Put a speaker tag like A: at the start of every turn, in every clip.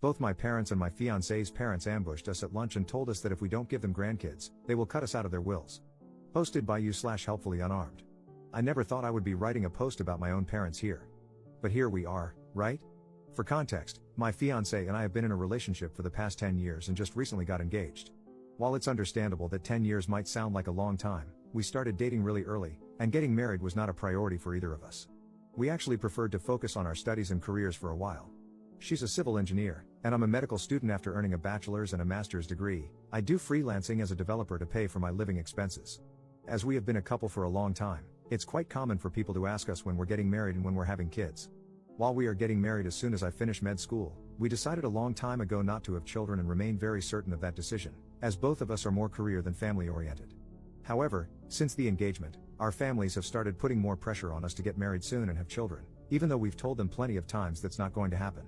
A: Both my parents and my fiancée's parents ambushed us at lunch and told us that if we don't give them grandkids, they will cut us out of their wills. Posted by you/helpfully unarmed. I never thought I would be writing a post about my own parents here. But here we are, right? For context, my fiancée and I have been in a relationship for the past 10 years and just recently got engaged. While it's understandable that 10 years might sound like a long time, we started dating really early, and getting married was not a priority for either of us. We actually preferred to focus on our studies and careers for a while. She's a civil engineer, and I'm a medical student. After earning a bachelor's and a master's degree, I do freelancing as a developer to pay for my living expenses. As we have been a couple for a long time, it's quite common for people to ask us when we're getting married and when we're having kids. While we are getting married as soon as I finish med school, we decided a long time ago not to have children and remain very certain of that decision, as both of us are more career than family oriented. However, since the engagement, our families have started putting more pressure on us to get married soon and have children, even though we've told them plenty of times that's not going to happen.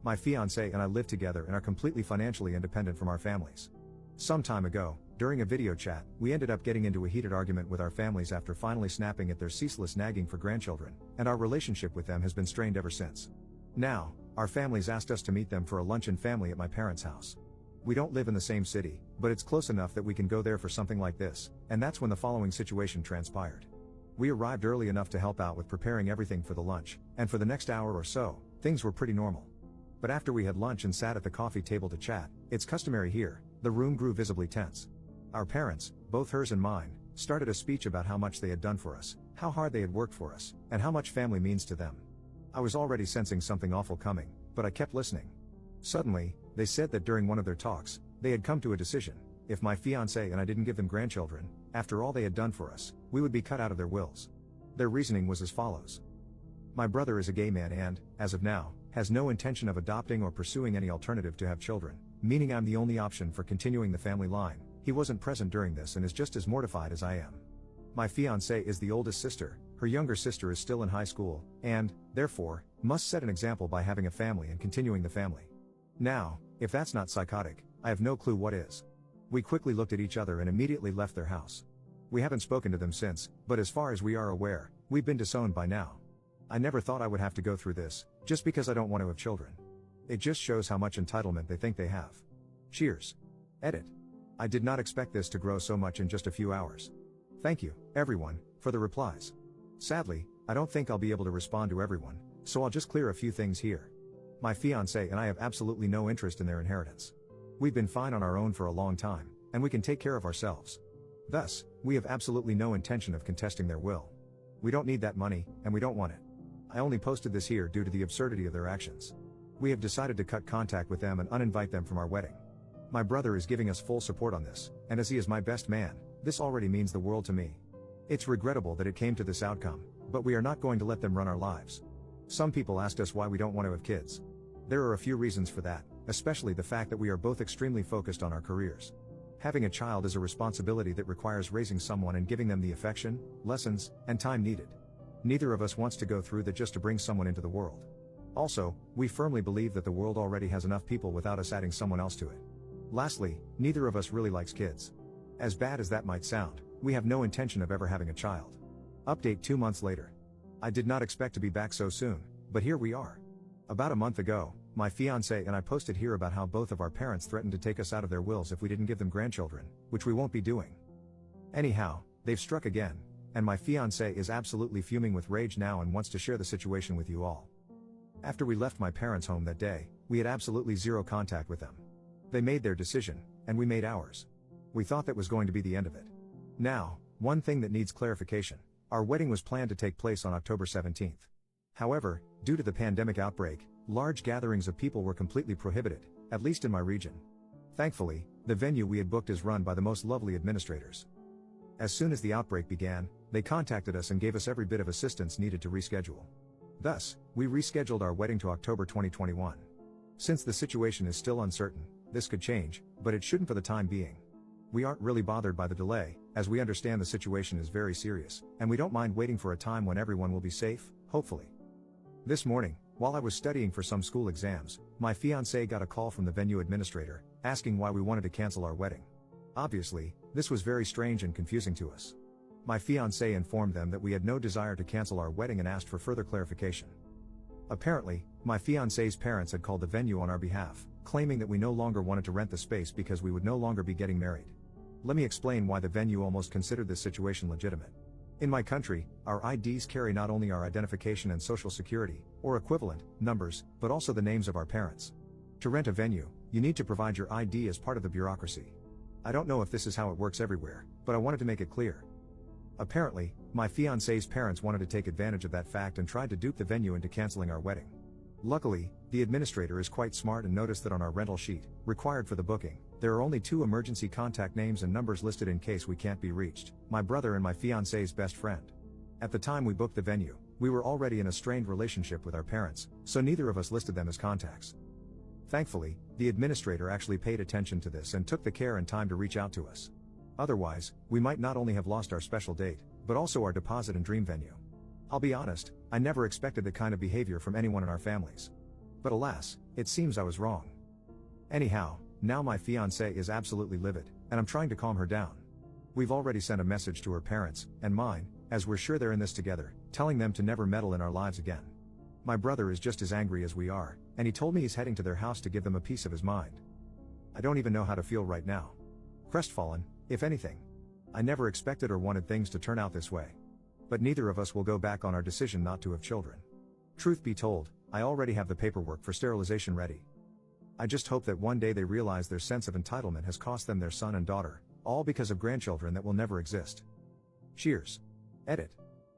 A: My fiancée and I live together and are completely financially independent from our families. Some time ago, during a video chat, we ended up getting into a heated argument with our families after finally snapping at their ceaseless nagging for grandchildren, and our relationship with them has been strained ever since. Now, our families asked us to meet them for a luncheon family at my parents' house. We don't live in the same city, but it's close enough that we can go there for something like this, and that's when the following situation transpired. We arrived early enough to help out with preparing everything for the lunch, and for the next hour or so, things were pretty normal. But after we had lunch and sat at the coffee table to chat, it's customary here, the room grew visibly tense. Our parents, both hers and mine, started a speech about how much they had done for us, how hard they had worked for us, and how much family means to them. I was already sensing something awful coming, but I kept listening. Suddenly, they said that during one of their talks, they had come to a decision: if my fiancé and I didn't give them grandchildren, after all they had done for us, we would be cut out of their wills. Their reasoning was as follows. My brother is a gay man and, as of now, has no intention of adopting or pursuing any alternative to have children, meaning I'm the only option for continuing the family line. He wasn't present during this and is just as mortified as I am. My fiancée is the oldest sister, her younger sister is still in high school, and, therefore, must set an example by having a family and continuing the family. Now, if that's not psychotic, I have no clue what is. We quickly looked at each other and immediately left their house. We haven't spoken to them since, but as far as we are aware, we've been disowned by now. I never thought I would have to go through this, just because I don't want to have children. It just shows how much entitlement they think they have. Cheers. Edit. I did not expect this to grow so much in just a few hours. Thank you, everyone, for the replies. Sadly, I don't think I'll be able to respond to everyone, so I'll just clear a few things here. My fiancé and I have absolutely no interest in their inheritance. We've been fine on our own for a long time, and we can take care of ourselves. Thus, we have absolutely no intention of contesting their will. We don't need that money, and we don't want it. I only posted this here due to the absurdity of their actions. We have decided to cut contact with them and uninvite them from our wedding. My brother is giving us full support on this, and as he is my best man, this already means the world to me. It's regrettable that it came to this outcome, but we are not going to let them run our lives. Some people asked us why we don't want to have kids. There are a few reasons for that, especially the fact that we are both extremely focused on our careers. Having a child is a responsibility that requires raising someone and giving them the affection, lessons, and time needed. Neither of us wants to go through that just to bring someone into the world. Also, we firmly believe that the world already has enough people without us adding someone else to it. Lastly, neither of us really likes kids. As bad as that might sound, we have no intention of ever having a child. Update 2 months later. I did not expect to be back so soon, but here we are. About a month ago, my fiancé and I posted here about how both of our parents threatened to take us out of their wills if we didn't give them grandchildren, which we won't be doing. Anyhow, they've struck again, and my fiancé is absolutely fuming with rage now and wants to share the situation with you all. After we left my parents' home that day, we had absolutely zero contact with them. They made their decision, and we made ours. We thought that was going to be the end of it. Now, one thing that needs clarification: our wedding was planned to take place on October 17th. However, due to the pandemic outbreak, large gatherings of people were completely prohibited, at least in my region. Thankfully, the venue we had booked is run by the most lovely administrators. As soon as the outbreak began, they contacted us and gave us every bit of assistance needed to reschedule. Thus, we rescheduled our wedding to October 2021. Since the situation is still uncertain, this could change, but it shouldn't for the time being. We aren't really bothered by the delay, as we understand the situation is very serious, and we don't mind waiting for a time when everyone will be safe, hopefully. This morning, while I was studying for some school exams, my fiancé got a call from the venue administrator, asking why we wanted to cancel our wedding. Obviously, this was very strange and confusing to us. My fiancé informed them that we had no desire to cancel our wedding and asked for further clarification. Apparently, my fiancée's parents had called the venue on our behalf, claiming that we no longer wanted to rent the space because we would no longer be getting married. Let me explain why the venue almost considered this situation legitimate. In my country, our IDs carry not only our identification and social security, or equivalent, numbers, but also the names of our parents. To rent a venue, you need to provide your ID as part of the bureaucracy. I don't know if this is how it works everywhere, but I wanted to make it clear. Apparently, my fiancée's parents wanted to take advantage of that fact and tried to dupe the venue into canceling our wedding. Luckily, the administrator is quite smart and noticed that on our rental sheet, required for the booking, there are only 2 emergency contact names and numbers listed in case we can't be reached: my brother and my fiancée's best friend. At the time we booked the venue, we were already in a strained relationship with our parents, so neither of us listed them as contacts. Thankfully, the administrator actually paid attention to this and took the care and time to reach out to us. Otherwise, we might not only have lost our special date, but also our deposit and dream venue. I'll be honest, I never expected the kind of behavior from anyone in our families. But alas, it seems I was wrong. Anyhow, now my fiancée is absolutely livid, and I'm trying to calm her down. We've already sent a message to her parents, and mine, as we're sure they're in this together, telling them to never meddle in our lives again. My brother is just as angry as we are, and he told me he's heading to their house to give them a piece of his mind. I don't even know how to feel right now. Crestfallen, if anything. I never expected or wanted things to turn out this way. But neither of us will go back on our decision not to have children. Truth be told, I already have the paperwork for sterilization ready. I just hope that one day they realize their sense of entitlement has cost them their son and daughter, all because of grandchildren that will never exist. Cheers. Edit.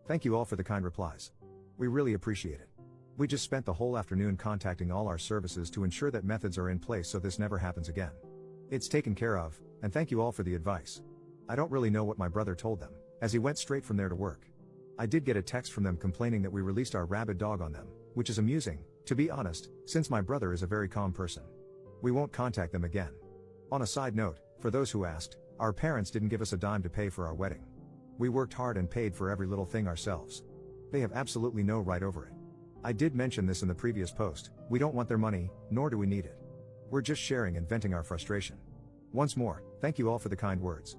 A: Thank you all for the kind replies. We really appreciate it. We just spent the whole afternoon contacting all our services to ensure that methods are in place so this never happens again. It's taken care of, and thank you all for the advice. I don't really know what my brother told them, as he went straight from there to work. I did get a text from them complaining that we released our rabid dog on them, which is amusing, to be honest, since my brother is a very calm person. We won't contact them again. On a side note, for those who asked, our parents didn't give us a dime to pay for our wedding. We worked hard and paid for every little thing ourselves. They have absolutely no right over it. I did mention this in the previous post, we don't want their money, nor do we need it. We're just sharing and venting our frustration. Once more, thank you all for the kind words.